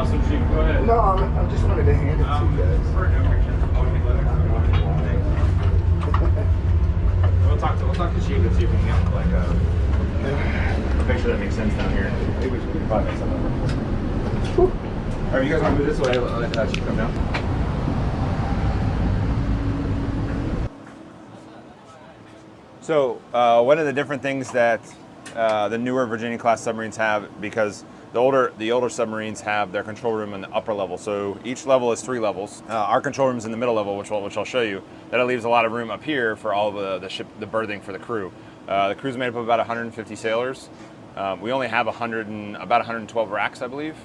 awesome, Chief. Go ahead. No, I just wanted to hand it to you guys. We'll talk to Chief and see if we can get like a picture that makes sense down here. Maybe we can probably make something. Alright, you guys want to move this way? I'll let Chief come down. So one of the different things that the newer Virginia class submarines have, because the older submarines have their control room in the upper level. So each level is 3 levels. Our control room is in the middle level, which I'll show you. That leaves a lot of room up here for all of the berthing for the crew. The crew's made up of about 150 sailors. We only have about 112 racks, I believe.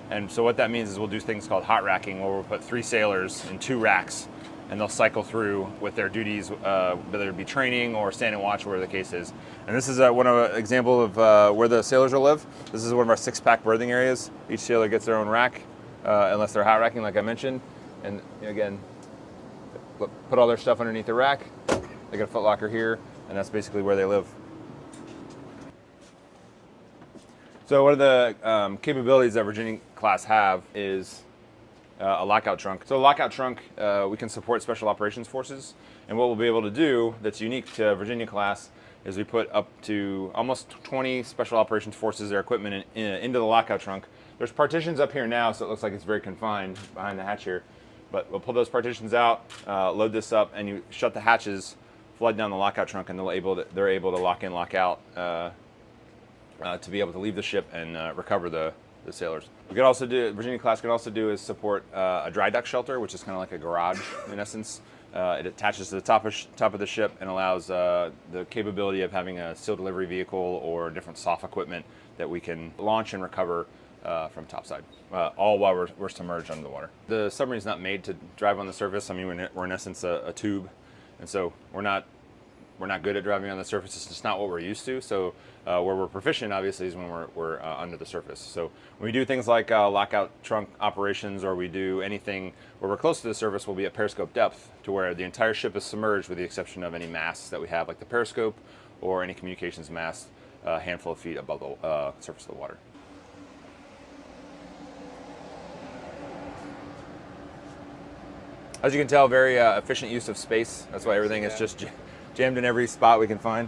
And so what that means is we'll do things called hot racking, where we'll put 3 sailors in 2 racks, and they'll cycle through with their duties, whether it be training or standing watch, whatever the case is. And this is one of an example of where the sailors will live. This is one of our 6-pack berthing areas. Each sailor gets their own rack, unless they're hot racking, like I mentioned. And again, put all their stuff underneath the rack. They got a foot locker here, and that's basically where they live. So one of the capabilities that Virginia class have is a lockout trunk. So a lockout trunk, we can support special operations forces. And what we'll be able to do that's unique to Virginia class is we put up to almost 20 special operations forces, their equipment into the lockout trunk. There's partitions up here now, so it looks like it's very confined behind the hatch here. But we'll pull those partitions out, load this up, and you shut the hatches, flood down the lockout trunk, and they're able to lock in, lock out to be able to leave the ship and recover the sailors. We could also do, Virginia class can also do is support a dry dock shelter, which is kind of like a garage in essence. It attaches to the top of the ship and allows the capability of having a steel delivery vehicle or different soft equipment that we can launch and recover from topside, all while we're submerged under the water. The submarine's not made to drive on the surface. I mean, we're in essence a tube, and so we're not good at driving on the surface. It's just not what we're used to. So where we're proficient, obviously, is when we're under the surface. So when we do things like lockout trunk operations, or we do anything where we're close to the surface, we'll be at periscope depth, to where the entire ship is submerged with the exception of any masts that we have, like the periscope or any communications mast, a handful of feet above the surface of the water. As you can tell, very efficient use of space. That's why everything is just jammed in every spot we can find.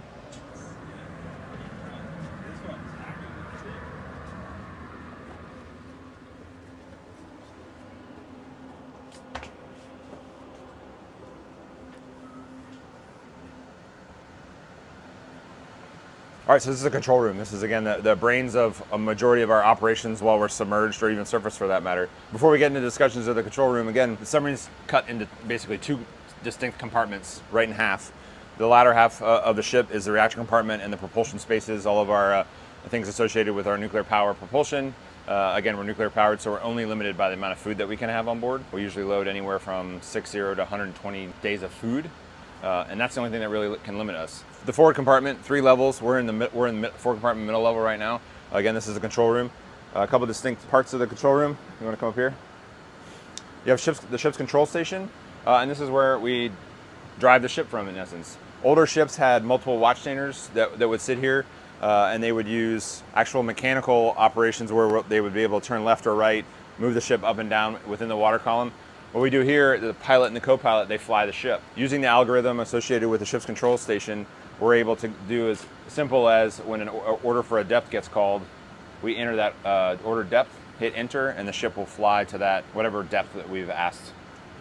All right, so this is the control room. This is, again, the brains of a majority of our operations while we're submerged, or even surface for that matter. Before we get into discussions of the control room, again, the submarine's cut into basically 2 distinct compartments, right in half. The latter half of the ship is the reactor compartment and the propulsion spaces, all of our things associated with our nuclear power propulsion. Again, we're nuclear powered, so we're only limited by the amount of food that we can have on board. We usually load anywhere from 60 to 120 days of food. And that's the only thing that really can limit us. The forward compartment, 3 levels. We're in the forward compartment middle level right now. Again, this is the control room. A couple distinct parts of the control room. You want to come up here? You have the ship's control station, and this is where we drive the ship from, in essence. Older ships had multiple watchstainers that would sit here, and they would use actual mechanical operations where they would be able to turn left or right, move the ship up and down within the water column. What we do here, the pilot and the co-pilot, they fly the ship. Using the algorithm associated with the ship's control station, we're able to do as simple as when an order for a depth gets called, we enter that order depth, hit enter, and the ship will fly to that whatever depth that we've asked.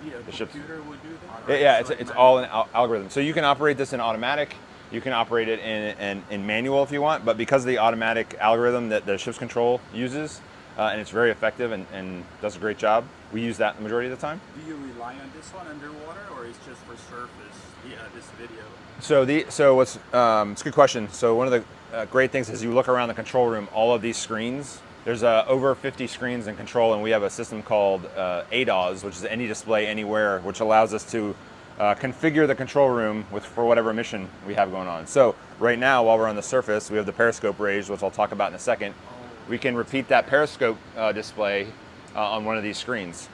The computer would do that? Yeah, it's all an algorithm. So you can operate this in automatic, you can operate it in manual if you want, but because of the automatic algorithm that the ship's control uses, and it's very effective and does a great job, we use that the majority of the time. Do you rely on this one underwater, or is just for surface? Yeah, this video. So it's a good question. So one of the great things is you look around the control room, all of these screens. There's over 50 screens in control, and we have a system called ADOS, which is Any Display Anywhere, which allows us to configure the control room for whatever mission we have going on. So right now, while we're on the surface, we have the periscope raised, which I'll talk about in a second. We can repeat that periscope display on one of these screens.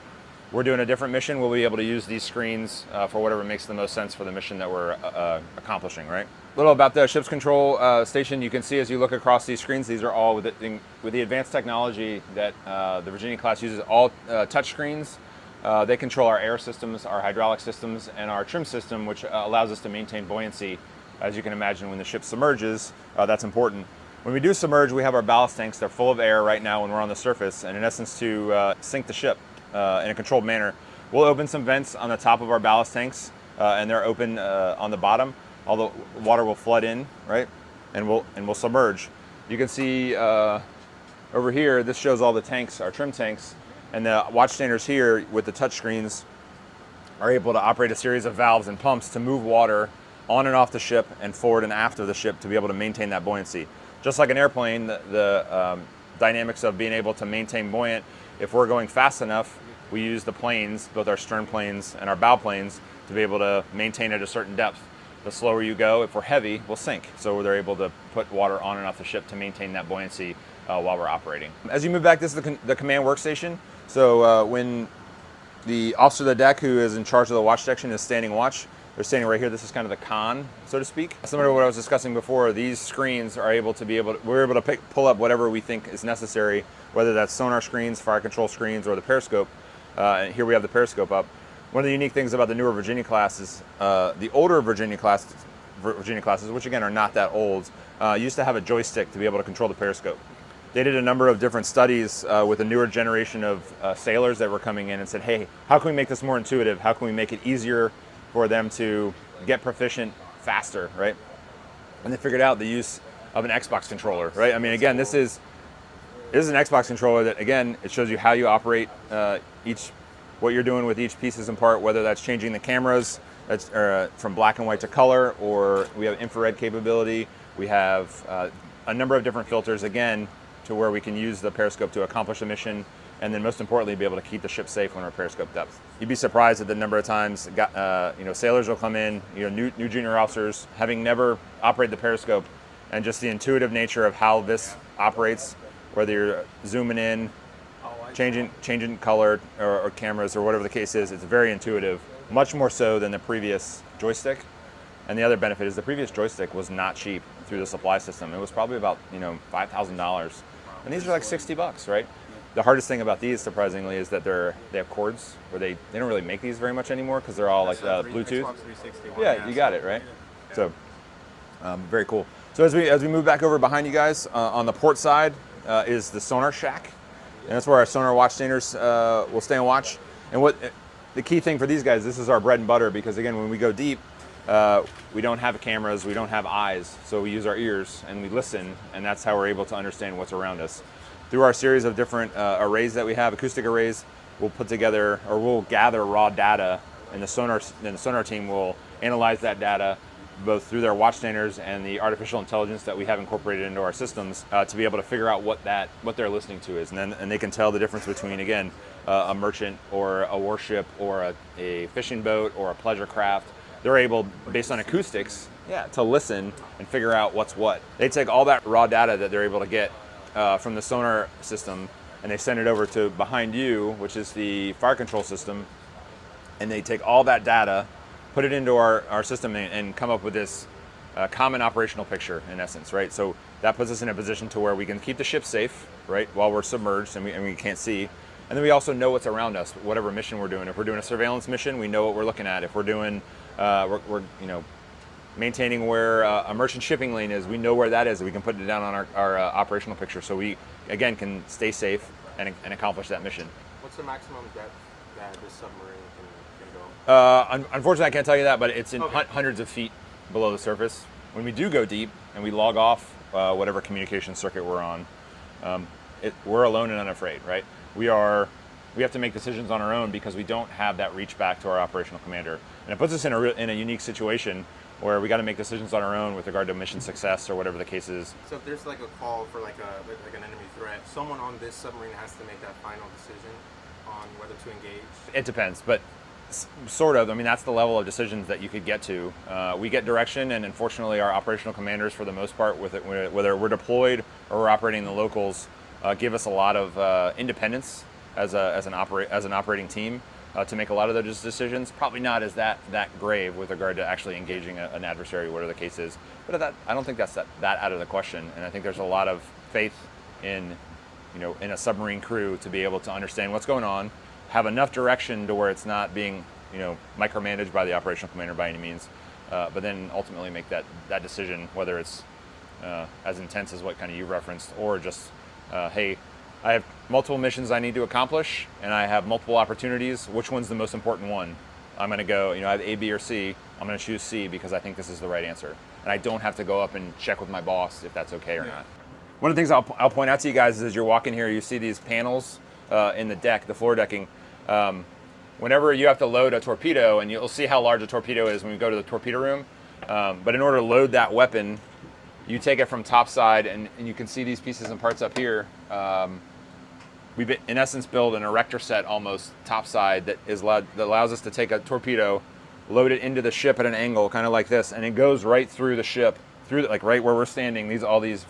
we're doing a different mission, we'll be able to use these screens for whatever makes the most sense for the mission that we're accomplishing, right? A little about the ship's control station. You can see as you look across these screens, these are all with the advanced technology that the Virginia class uses, all touch screens. They control our air systems, our hydraulic systems, and our trim system, which allows us to maintain buoyancy. As you can imagine, when the ship submerges, that's important. When we do submerge, we have our ballast tanks. They're full of air right now when we're on the surface, and in essence, to sink the ship in a controlled manner, we'll open some vents on the top of our ballast tanks, and they're open on the bottom. All the water will flood in, right, and we'll submerge. You can see over here, this shows all the tanks, our trim tanks, and the watchstanders here with the touch screens are able to operate a series of valves and pumps to move water on and off the ship and forward and aft of the ship to be able to maintain that buoyancy. Just like an airplane, the dynamics of being able to maintain buoyant, if we're going fast enough, we use the planes, both our stern planes and our bow planes, to be able to maintain at a certain depth. The slower you go, if we're heavy, we'll sink. So they're able to put water on and off the ship to maintain that buoyancy while we're operating. As you move back, this is the command workstation. So when the officer of the deck who is in charge of the watch section is standing watch, they're standing right here. This is kind of the con, so to speak. Similar to what I was discussing before, these screens are able to we're able to pull up whatever we think is necessary, whether that's sonar screens, fire control screens, or the periscope. And here we have the periscope up. One of the unique things about the newer Virginia class is the older Virginia classes, which again are not that old, used to have a joystick to be able to control the periscope. They did a number of different studies with a newer generation of sailors that were coming in and said, hey, how can we make this more intuitive? How can we make it easier for them to get proficient faster, right? And they figured out the use of an Xbox controller, right? I mean, again, this is an Xbox controller that, again, it shows you how you operate what you're doing with each pieces and part, whether that's changing the cameras from black and white to color, or we have infrared capability. We have a number of different filters, again, to where we can use the periscope to accomplish a mission, and then most importantly, be able to keep the ship safe when we're periscope depth. You'd be surprised at the number of times sailors will come in, new junior officers, having never operated the periscope, and just the intuitive nature of how this operates, whether you're zooming in, changing color or cameras or whatever the case is, it's very intuitive, much more so than the previous joystick. And the other benefit is the previous joystick was not cheap through the supply system. It was probably about $5,000, and these are like $60, right? The hardest thing about these, surprisingly, is that they have cords where they don't really make these very much anymore because they're all like Bluetooth. Xbox 360 Yeah, you got it, right? So very cool. So as we move back over behind you guys, on the port side is the sonar shack, and that's where our sonar watchstanders will stay and watch. And what the key thing for these guys, this is our bread and butter, because again, when we go deep, we don't have cameras, we don't have eyes, so we use our ears and we listen, and that's how we're able to understand what's around us. Through our series of different arrays that we have, acoustic arrays, we'll put together, or we'll gather raw data, and the sonar team will analyze that data both through their watchstanders and the artificial intelligence that we have incorporated into our systems to be able to figure out what they're listening to is, and they can tell the difference between, again, a merchant or a warship or a fishing boat or a pleasure craft. They're able, based on acoustics, to listen and figure out what's what. They take all that raw data that they're able to get from the sonar system, and they send it over to behind you, which is the fire control system, and they take all that data, put it into our system, and come up with this common operational picture, in essence, right? So that puts us in a position to where we can keep the ship safe, right, while we're submerged and we can't see. And then we also know what's around us, whatever mission we're doing. If we're doing a surveillance mission, we know what we're looking at. If we're doing, we're maintaining where a merchant shipping lane is, we know where that is. We can put it down on our operational picture, so we, again, can stay safe and accomplish that mission. What's the maximum depth that this submarine can go? Unfortunately, I can't tell you that, but it's in hundreds of feet below the surface. When we do go deep and we log off whatever communication circuit we're on, we're alone and unafraid, right? We have to make decisions on our own because we don't have that reach back to our operational commander. And it puts us in a unique situation where we got to make decisions on our own with regard to mission success or whatever the case is. So if there's like a call for like an enemy threat, someone on this submarine has to make that final decision on whether to engage? It depends, but sort of. I mean, that's the level of decisions that you could get to. We get direction, and unfortunately our operational commanders, for the most part, whether we're deployed or we're operating in the locals, give us a lot of independence as an operating team. to make a lot of those decisions. Probably not as that grave with regard to actually engaging an adversary, whatever the case is. But I don't think that's that out of the question. And I think there's a lot of faith in, in a submarine crew to be able to understand what's going on, have enough direction to where it's not being, micromanaged by the operational commander by any means, but then ultimately make that decision, whether it's as intense as what kind of you referenced, or just, hey, I have multiple missions I need to accomplish, and I have multiple opportunities. Which one's the most important one? I'm going to go, I have A, B, or C. I'm going to choose C because I think this is the right answer. And I don't have to go up and check with my boss if that's okay or not. One of the things I'll point out to you guys is as you're walking here, you see these panels in the deck, the floor decking. Whenever you have to load a torpedo, and you'll see how large a torpedo is when we go to the torpedo room, but in order to load that weapon, you take it from topside, and you can see these pieces and parts up here. We, in essence, build an erector set almost topside that allows us to take a torpedo, load it into the ship at an angle, kind of like this, and it goes right through the ship, like right where we're standing. All these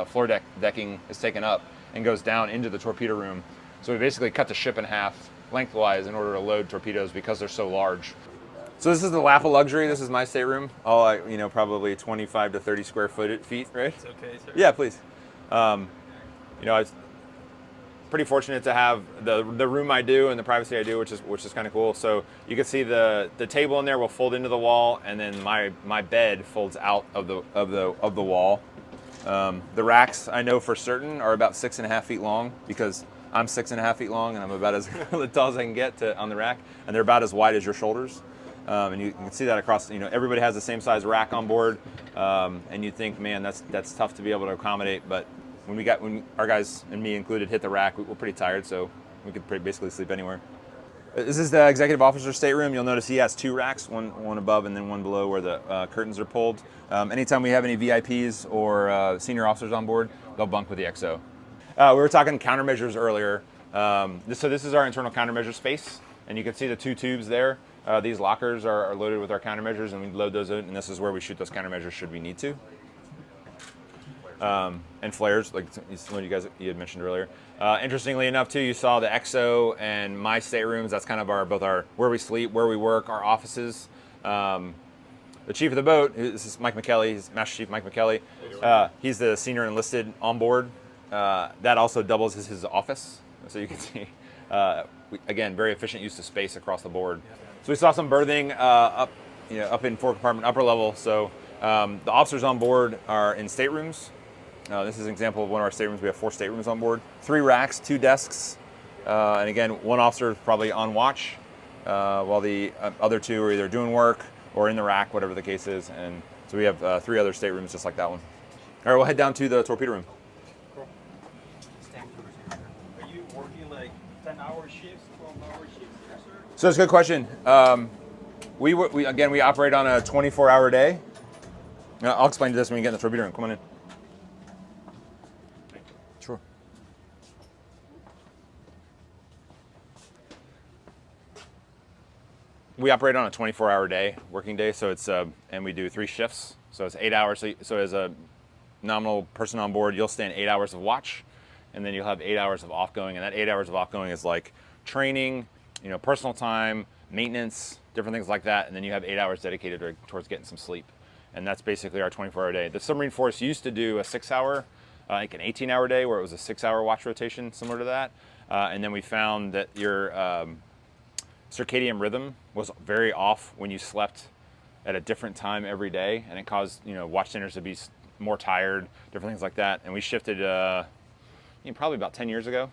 floor decking is taken up and goes down into the torpedo room. So we basically cut the ship in half lengthwise in order to load torpedoes because they're so large. So this is the lap of luxury. This is my stateroom. All probably 25 to 30 square feet, right? It's okay, sir. Yeah, please. I was pretty fortunate to have the room I do and the privacy I do, which is kind of cool. So you can see the table in there will fold into the wall, and then my bed folds out of the wall. The racks I know for certain are about 6.5 feet long because I'm 6.5 feet long and I'm about as tall as I can get on the rack, and they're about as wide as your shoulders. And you can see that across. Everybody has the same size rack on board, and you think, man, that's tough to be able to accommodate, but when our guys and me included hit the rack, we're pretty tired, so we could basically sleep anywhere. This is the executive officer's stateroom. You'll notice he has 2 racks, one above and then one below where the curtains are pulled. Anytime we have any VIPs or senior officers on board, they'll bunk with the XO. We were talking countermeasures earlier. So this is our internal countermeasure space, and you can see the 2 tubes there. These lockers are loaded with our countermeasures, and we load those in, and this is where we shoot those countermeasures should we need to. And flares, like what you had mentioned earlier. Interestingly enough, too, you saw the XO and my staterooms. That's kind of both our where we sleep, where we work, our offices. The chief of the boat, this is Mike McKelly. He's Master Chief Mike McKelly. He's the senior enlisted on board. That also doubles as his office, so you can see. Again, very efficient use of space across the board. So we saw some berthing up in fore compartment, upper level. So the officers on board are in staterooms. This is an example of one of our staterooms. We have 4 staterooms on board, 3 racks, 2 desks, and again, one officer is probably on watch, while the other 2 are either doing work or in the rack, whatever the case is. And so we have 3 other staterooms just like that one. All right, we'll head down to the torpedo room. Cool. Are you working like 10-hour shifts, 12-hour shifts here, sir? So that's a good question. We operate on a 24-hour day. I'll explain this when we get in the torpedo room. Come on in. Sure. We operate on a 24-hour day, working day, so it's and we do 3 shifts, so it's 8 hours. So as a nominal person on board, you'll stand 8 hours of watch, and then you'll have 8 hours of offgoing, and that 8 hours of offgoing is like training, personal time, maintenance, different things like that, and then you have 8 hours dedicated towards getting some sleep, and that's basically our 24-hour day. The submarine force used to do a 6-hour. Like an 18-hour day where it was a 6-hour watch rotation, similar to that. And then we found that your circadian rhythm was very off when you slept at a different time every day, and it caused watch standers to be more tired, different things like that. And we shifted probably about 10 years ago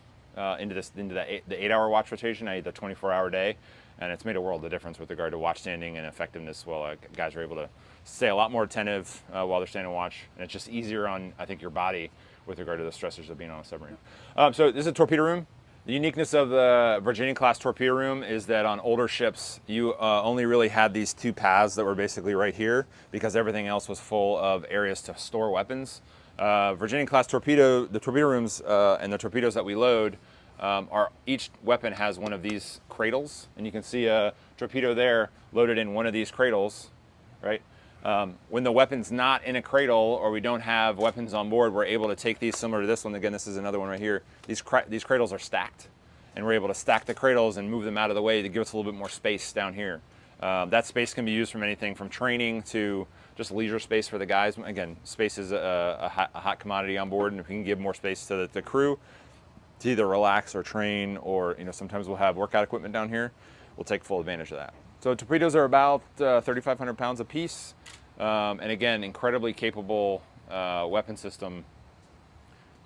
into the 8-hour watch rotation, i.e. the 24-hour day, and it's made a world of difference with regard to watch standing and effectiveness. Well, guys are able to stay a lot more attentive while they're standing watch, and it's just easier on, I think, your body with regard to the stressors of being on a submarine. So this is a torpedo room. The uniqueness of the Virginia-class torpedo room is that on older ships, you only really had these 2 paths that were basically right here because everything else was full of areas to store weapons. Virginia-class the torpedo rooms and the torpedoes that we load, each weapon has one of these cradles, and you can see a torpedo there loaded in one of these cradles, right? When the weapon's not in a cradle or we don't have weapons on board, we're able to take these similar to this one. Again, this is another one right here. These cradles are stacked, and we're able to stack the cradles and move them out of the way to give us a little bit more space down here. That space can be used from anything from training to just leisure space for the guys. Again, space is a hot commodity on board, and if we can give more space to the crew to either relax or train, or sometimes we'll have workout equipment down here, we'll take full advantage of that. So torpedoes are about 3,500 pounds a piece, and again, incredibly capable weapon system,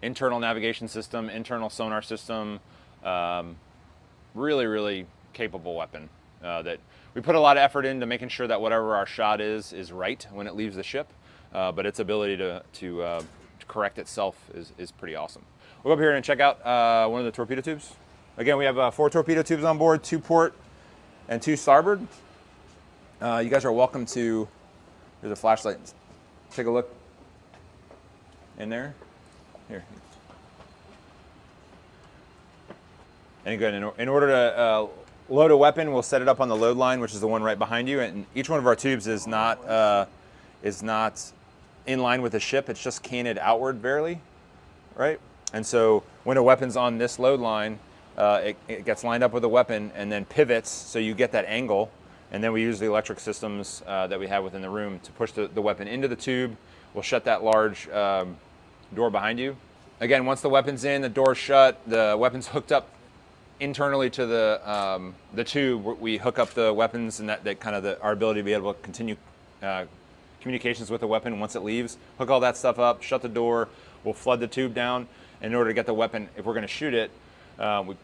internal navigation system, internal sonar system, really capable weapon that we put a lot of effort into making sure that whatever our shot is right when it leaves the ship, but its ability to correct itself is pretty awesome. We'll go up here and check out one of the torpedo tubes. Again, we have 4 torpedo tubes on board, 2 port and 2 starboard. You guys are welcome to, here's a flashlight, take a look in there. Here. And good, in order to load a weapon, we'll set it up on the load line, which is the one right behind you. And each one of our tubes is not in line with the ship. It's just canted outward barely, right? And so when a weapon's on this load line, it gets lined up with a weapon and then pivots, so you get that angle. And then we use the electric systems that we have within the room to push the weapon into the tube. We'll shut that large door behind you. Again, once the weapon's in, the door's shut, the weapon's hooked up internally to the tube. We hook up the weapons, and that kind of our ability to be able to continue communications with the weapon once it leaves. Hook all that stuff up, shut the door. We'll flood the tube down. In order to get the weapon, if we're going to shoot it, we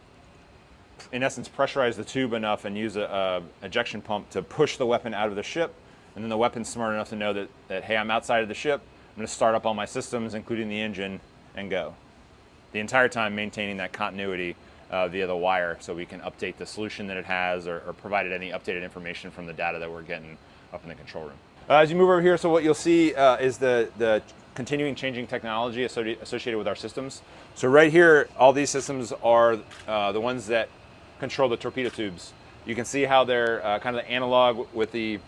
in essence pressurize the tube enough and use a ejection pump to push the weapon out of the ship. And then the weapon's smart enough to know that hey, I'm outside of the ship. I'm going to start up all my systems, including the engine, and go. The entire time maintaining that continuity via the wire, so we can update the solution that it has, or provide it any updated information from the data that we're getting up in the control room. As you move over here, so what you'll see is the continuing changing technology associated with our systems. So right here, all these systems are the ones that control the torpedo tubes. You can see how they're kind of the analog with the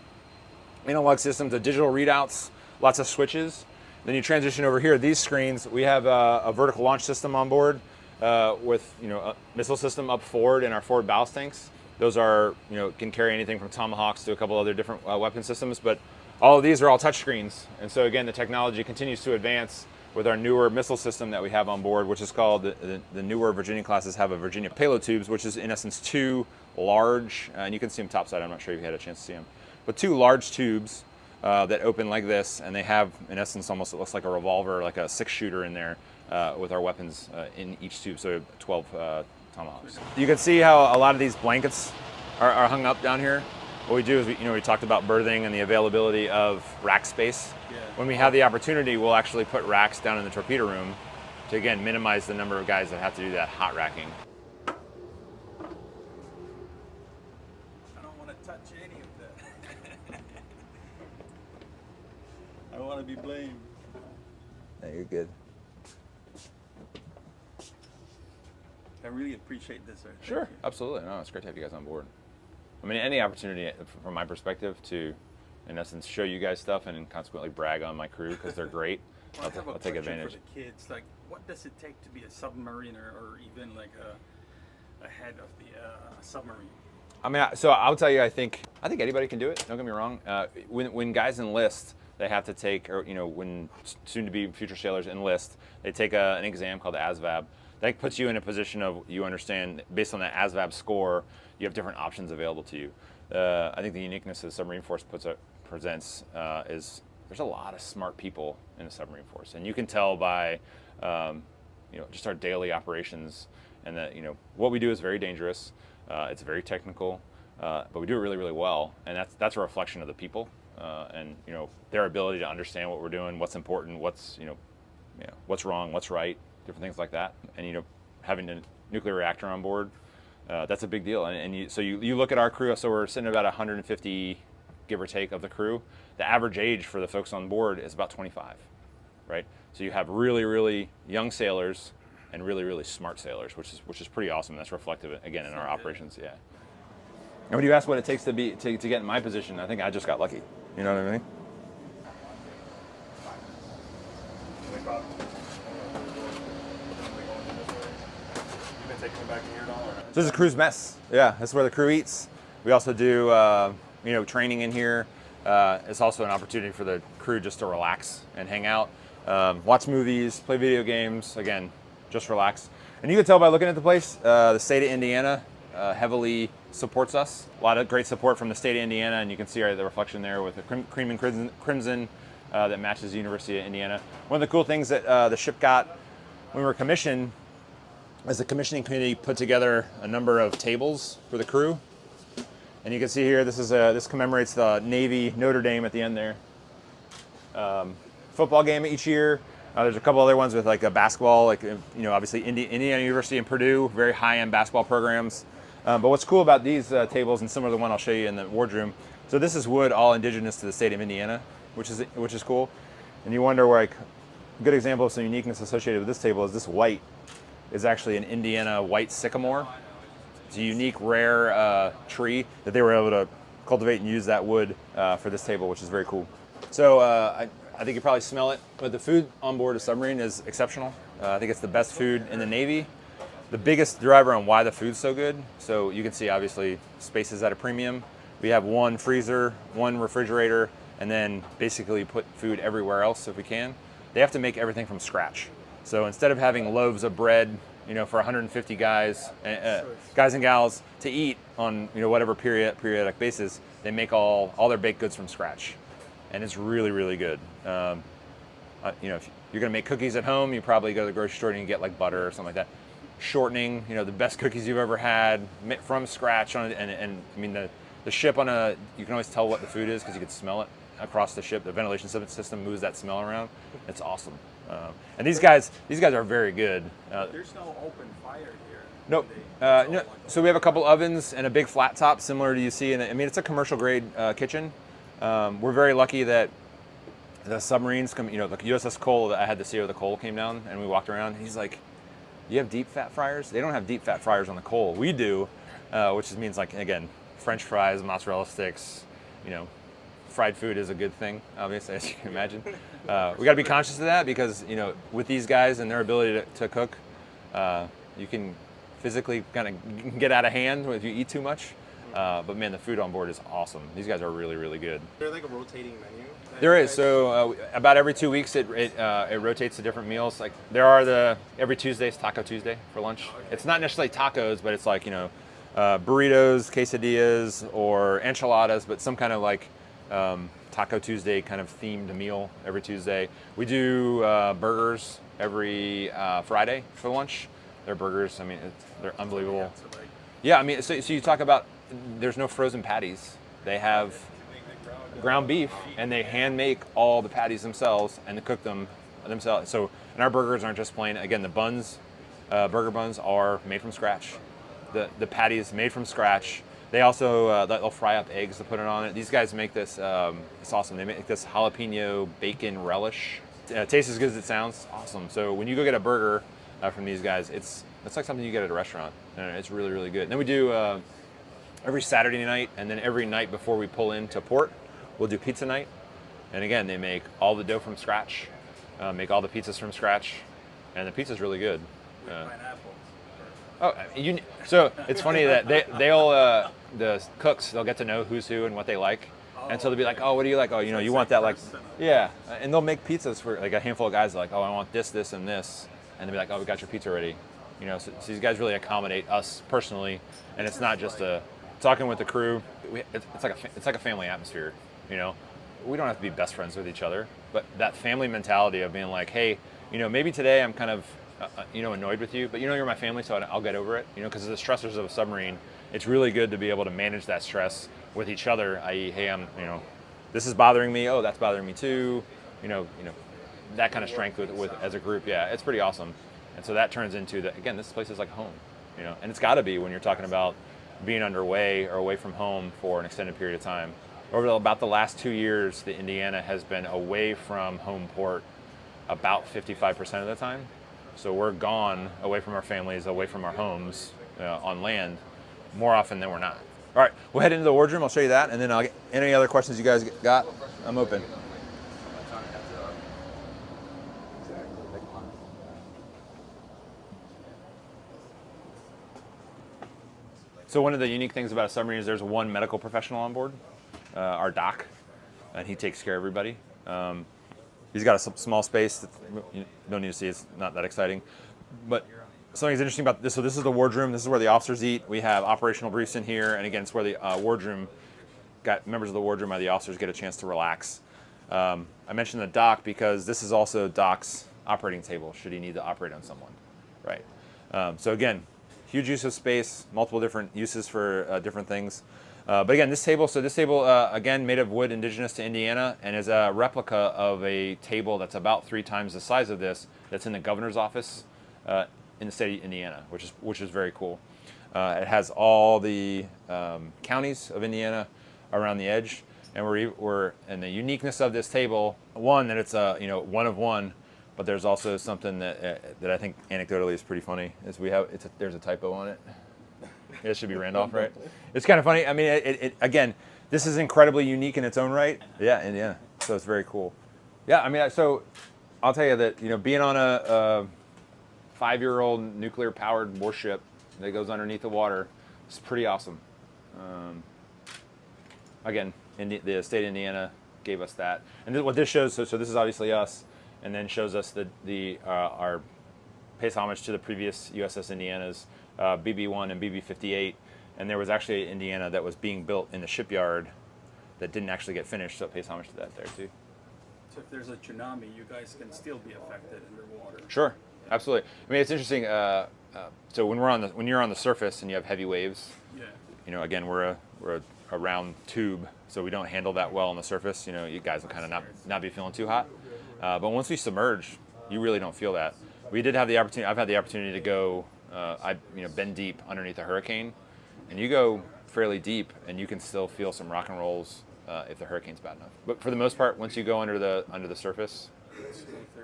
analog systems, the digital readouts, lots of switches. Then you transition over here, these screens, we have a vertical launch system on board with a missile system up forward in our forward ballast tanks. Those are, can carry anything from Tomahawks to a couple other different weapon systems, but all of these are all touch screens. And so again, the technology continues to advance with our newer missile system that we have on board, which is called, the newer Virginia classes have a Virginia payload tubes, which is in essence 2 large, and you can see them topside, I'm not sure if you had a chance to see them, but 2 large tubes that open like this, and they have, in essence, almost, it looks like a revolver, like a 6-shooter in there with our weapons in each tube, so 12 Tomahawks. You can see how a lot of these blankets are hung up down here. What we do is, we talked about berthing and the availability of rack space. Yeah. When we have the opportunity, we'll actually put racks down in the torpedo room to, again, minimize the number of guys that have to do that hot racking. I don't want to touch any of that. I don't want to be blamed. No, you're good. I really appreciate this, sir. Thank Sure, you. absolutely. No, it's great to have you guys on board. I mean, any opportunity from my perspective to, in essence, show you guys stuff and consequently brag on my crew because they're great, Well, I have a I'll take question advantage. for the kids. Like, what does it take to be a submariner, or even like a head of the submarine? I mean, so I'll tell you, I think anybody can do it. Don't get me wrong. When guys enlist, they have to take, or when soon-to-be future sailors enlist, they take an exam called the ASVAB. That puts you in a position of, you understand, based on that ASVAB score, you have different options available to you. I think the uniqueness that the submarine force presents is there's a lot of smart people in the submarine force, and you can tell by just our daily operations, and that what we do is very dangerous. It's very technical, but we do it really, really well, and that's a reflection of the people and their ability to understand what we're doing, what's important, what's what's wrong, what's right, different things like that. And having a nuclear reactor on board, that's a big deal. And so you look at our crew, so we're sitting at about 150, give or take, of the crew. The average age for the folks on board is about 25, right? So you have really, really young sailors and really, really smart sailors, which is pretty awesome. That's reflective, again, in our operations. Yeah. And when you ask what it takes to get in my position, I think I just got lucky. You know what I mean? You've been taking it back here at all? Or? So this is crew's mess. Yeah, that's where the crew eats. We also do, you know, training in here. It's also an opportunity for the crew just to relax and hang out, watch movies, play video games. Again, just relax. And you can tell by looking at the place, the state of Indiana heavily supports us. A lot of great support from the state of Indiana, and you can see the reflection there with the cream and crimson that matches the University of Indiana. One of the cool things that the ship got when we were commissioned, as the commissioning committee put together a number of tables for the crew. And you can see here, this commemorates the Navy Notre Dame at the end there. Football game each year. There's a couple other ones with like a basketball, like, you know, obviously Indiana University and Purdue, very high-end basketball programs. But what's cool about these tables, and similar to the one I'll show you in the wardroom, so this is wood all indigenous to the state of Indiana, which is cool. And you wonder, like, a good example of some uniqueness associated with this table is this white is actually an Indiana white sycamore. It's a unique, rare tree that they were able to cultivate and use that wood for this table, which is very cool. So I think you probably smell it, but the food on board a submarine is exceptional. I think it's the best food in the Navy. The biggest driver on why the food's so good, so you can see obviously space is at a premium. We have one freezer, one refrigerator, and then basically put food everywhere else if we can. They have to make everything from scratch. So instead of having loaves of bread, you know, for 150 guys and gals to eat on, you know, whatever periodic basis, they make all their baked goods from scratch, and it's really, really good. You know, if you're gonna make cookies at home, you probably go to the grocery store and you get like butter or something like that. Shortening, you know, the best cookies you've ever had from scratch on it, and I mean the ship on you can always tell what the food is because you can smell it across the ship. The ventilation system moves that smell around. It's awesome. And these guys are very good. There's no open fire here. Nope. No. So we have a couple ovens and a big flat top, similar to you see. And I mean, it's a commercial grade kitchen. We're very lucky that the submarines come. You know, like USS Cole. I had the CEO of the Cole came down and we walked around. And he's like, "You have deep fat fryers? They don't have deep fat fryers on the Cole. We do," which means like again, French fries, mozzarella sticks. You know, fried food is a good thing, obviously, as you can imagine. We got to be conscious of that because, you know, with these guys and their ability to cook, you can physically kind of get out of hand if you eat too much. But man, the food on board is awesome. These guys are really, really good. Is there like a rotating menu? There is. So about every 2 weeks, it rotates to different meals. Like there are every Tuesday's Taco Tuesday for lunch. It's not necessarily tacos, but it's like, you know, burritos, quesadillas, or enchiladas, but some kind of like Taco Tuesday kind of themed meal every Tuesday. We do burgers every Friday for lunch. Their burgers, I mean, they're unbelievable. Yeah, I mean, so you talk about there's no frozen patties. They have ground beef, and they hand make all the patties themselves and they cook them themselves. So, and our burgers aren't just plain. Again, the buns, burger buns are made from scratch. The patty is made from scratch. They also they'll fry up eggs to put it on it. These guys make this. It's awesome. They make this jalapeno bacon relish. It tastes as good as it sounds. Awesome. So when you go get a burger from these guys, it's like something you get at a restaurant. And it's really, really good. And then we do every Saturday night, and then every night before we pull into port, we'll do pizza night. And again, they make all the dough from scratch, make all the pizzas from scratch, and the pizza's really good. So it's funny that the cooks, they'll get to know who's who and what they like. And so they'll be like, "Oh, what do you like? Oh, you know, you want that like," yeah. And they'll make pizzas for like a handful of guys. Like, "Oh, I want this, this, and this," and they'll be like, "Oh, we got your pizza ready." You know, so these guys really accommodate us personally, and it's not just talking with the crew. It's like a family atmosphere. You know, we don't have to be best friends with each other, but that family mentality of being like, "Hey, you know, maybe today I'm kind of annoyed with you, but you know, you're my family, so I'll get over it." You know, because of the stressors of a submarine, it's really good to be able to manage that stress with each other. I.e., hey, this is bothering me. Oh, that's bothering me too. You know, that kind of strength with as a group. Yeah, it's pretty awesome. And so that turns into again, this place is like home. You know, and it's got to be when you're talking about being underway or away from home for an extended period of time. Over about the last 2 years, the Indiana has been away from home port about 55% of the time. So we're gone away from our families, away from our homes on land more often than we're not. All right, we'll head into the wardroom. I'll show you that, and then I'll get any other questions you guys got. I'm open. So one of the unique things about a submarine is there's one medical professional on board, our doc, and he takes care of everybody. He's got a small space that you don't need to see. It's not that exciting. But something that's interesting about this, so this is the wardroom. This is where the officers eat. We have operational briefs in here. And again, it's where the wardroom, members of the wardroom or the officers get a chance to relax. I mentioned the doc because this is also Doc's operating table should he need to operate on someone, right? So again, huge use of space, multiple different uses for different things. But again, this table, again, made of wood indigenous to Indiana and is a replica of a table that's about 3 times the size of this that's in the governor's office in the state of Indiana, which is very cool. It has all the counties of Indiana around the edge, and and the uniqueness of this table, one, that it's a one of one, but there's also something that I think anecdotally is pretty funny, is there's a typo on it. It should be Randolph, right? It's kind of funny. I mean, again, this is incredibly unique in its own right. Yeah, Indiana. So it's very cool. Yeah, I mean, so I'll tell you that, being on a 5-year-old nuclear-powered warship that goes underneath the water is pretty awesome. Again, the state of Indiana gave us that. And what this shows, so this is obviously us, and then shows us our pays homage to the previous USS Indiana's BB-1 and BB-58, and there was actually Indiana that was being built in the shipyard that didn't actually get finished, so it pays homage to that there too. So if there's a tsunami, you guys can still be affected underwater. Sure, absolutely. I mean, it's interesting. So when you're on the surface and you have heavy waves, yeah. Again, we're a round tube, so we don't handle that well on the surface. You guys will kind of not be feeling too hot. But once we submerge, you really don't feel that. We did have the opportunity. I've had the opportunity to go. Been deep underneath a hurricane, and you go fairly deep, and you can still feel some rock and rolls if the hurricane's bad enough. But for the most part, once you go under the surface,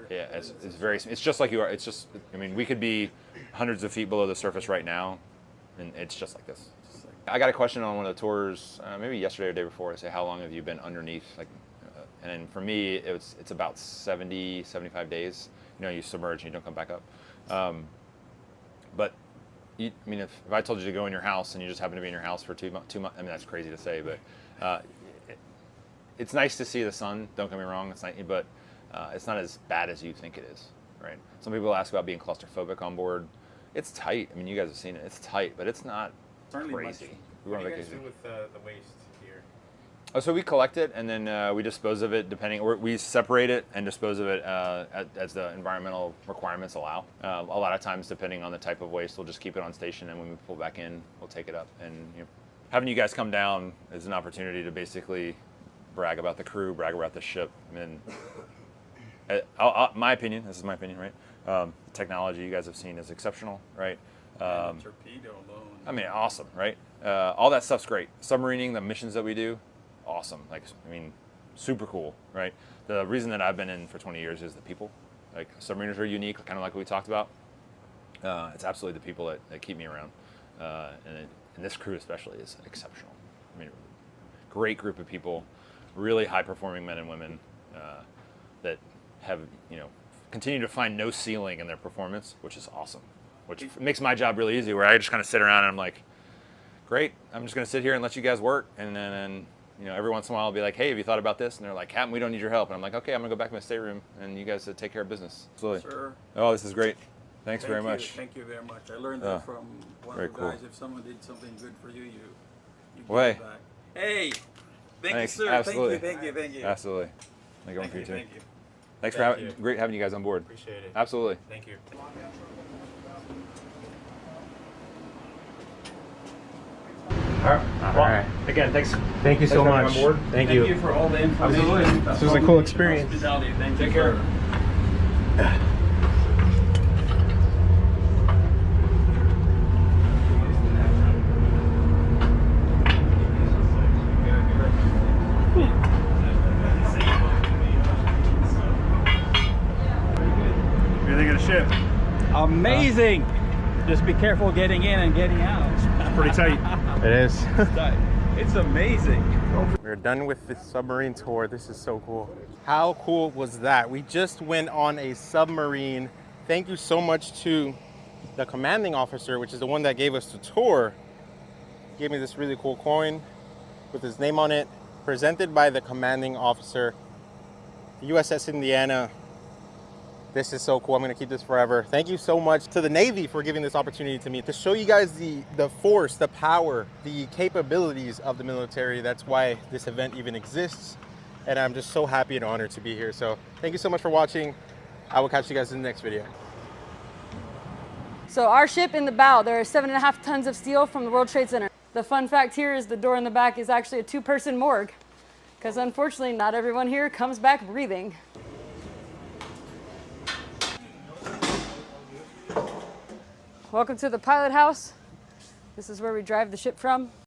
yeah, it's just like you are. It's just, I mean, we could be hundreds of feet below the surface right now, and it's just like this. I got a question on one of the tours, maybe yesterday or the day before. I say, how long have you been underneath? And for me, it's about 70, 75 days. You submerge and you don't come back up. But if I told you to go in your house and you just happen to be in your house for 2 months, I mean, that's crazy to say, but it's nice to see the sun. Don't get me wrong, it's nice, but it's not as bad as you think it is, right? Some people ask about being claustrophobic on board. It's tight. I mean, you guys have seen it. It's tight, but it's not crazy. What do you guys do with the waste here? Oh, so we collect it and then we dispose of it we separate it and dispose of it as the environmental requirements allow. A lot of times, depending on the type of waste, we'll just keep it on station, and when we pull back in, we'll take it up. And having you guys come down is an opportunity to basically brag about the crew, brag about the ship. And my opinion, this is my opinion, right? The technology you guys have seen is exceptional, right? And the torpedo alone. I mean, awesome, right? All that stuff's great. Submarining, the missions that we do, awesome. Super cool, right? The reason that I've been in for 20 years is the people. Submariners are unique, kind of like what we talked about. It's absolutely the people that keep me around. And this crew especially is exceptional. I mean, great group of people, really high-performing men and women that have, continue to find no ceiling in their performance, which is awesome. Which makes my job really easy, where I just kind of sit around and I'm like, great, I'm just going to sit here and let you guys work. And then every once in a while I'll be like, hey, have you thought about this? And they're like, Captain, we don't need your help. And I'm like, okay, I'm going to go back to my stateroom, and you guys take care of business. Absolutely. Sure. Oh, this is great. Thanks very much. Thank you very much. I learned that from one of the guys. If someone did something good for you, you give it back. Hey, thanks, you, sir. Absolutely. Thank you. Absolutely. Thank you. Thank you. Thanks for great having you guys on board. Appreciate it. Absolutely. Thank you. All right. Again, thanks. Thank you so much. On board. Thank you. Thank you for all the information. This was a cool experience. Hospitality. Thank you. Take care. What do you think of the ship? Amazing. Just be careful getting in and getting out. Pretty tight. It is. It's amazing. We're done with this submarine tour. This is so cool. How cool was that? We just went on a submarine. Thank you so much to the commanding officer, which is the one that gave us the tour. Gave me this really cool coin with his name on it, presented by the commanding officer, USS Indiana. This is so cool. I'm gonna keep this forever. Thank you so much to the Navy for giving this opportunity to me to show you guys the force, the power, the capabilities of the military. That's why this event even exists. And I'm just so happy and honored to be here. So thank you so much for watching. I will catch you guys in the next video. So our ship in the bow, there are 7.5 tons of steel from the World Trade Center. The fun fact here is the door in the back is actually a 2-person morgue, because unfortunately not everyone here comes back breathing. Welcome to the pilot house. This is where we drive the ship from.